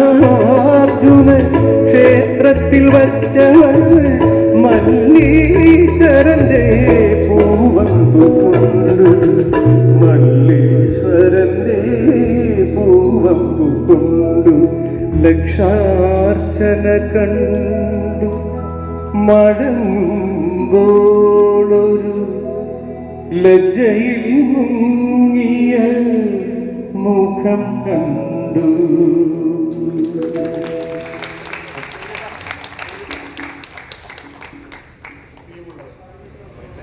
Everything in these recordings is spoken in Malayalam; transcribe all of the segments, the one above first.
മല്ലികാർജുന ക്ഷേത്രത്തിൽ വച്ചവൾ മല്ലീശ്വരന്റെ പൂവമ്പുകൊണ്ട് മല്ലീശ്വരന്റെ പൂവമ്പുകൊണ്ടു ലക്ഷാർച്ചന കണ്ടു മടങ്ങുമ്പോളൊരു ലജ്ജയിൽ മുങ്ങിയ മുഖം കണ്ടു.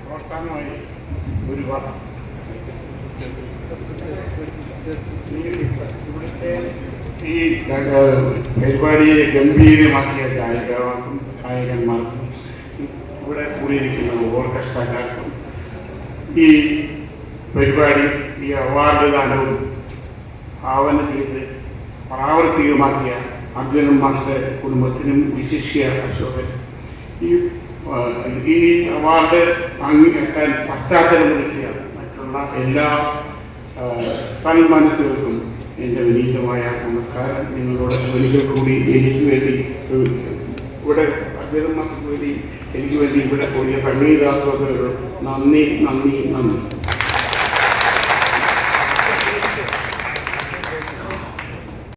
അവസാനമായി ഒരു ഇവിടുത്തെ ഈ പരിപാടിയെ ഗംഭീരമാക്കിയ ഗായകന്മാർക്കും ഇവിടെ കൂടിയിരിക്കുന്ന ഓർക്കസ്ട്രക്കാർക്കും ഈ പരിപാടി ഈ അവാർഡ് ദാനവും ഭാവന ചെയ്ത് പ്രാവർത്തികമാക്കിയ അർജുനൻ മാസ്റ്ററുടെ കുടുംബത്തിനും വിശിഷ്യ അശോകൻ ഈ അവാർഡ് വാങ്ങിവെക്കാൻ പശ്ചാത്തലം ഒരുക്കിയ മറ്റുള്ള എല്ലാ സന്മനസ്സുകൾക്കും എൻ്റെ വിനീതമായ നമസ്കാരം. നിങ്ങളോട് ഒരിക്കൽ കൂടി എനിക്ക് വേണ്ടി ഇവിടെ അർജുനൻ മാസ്റ്റർക്ക് വേണ്ടി എനിക്ക് വേണ്ടി ഇവിടെ കൂടിയ സംഗീതാസ്വാദകരോട് നന്ദി.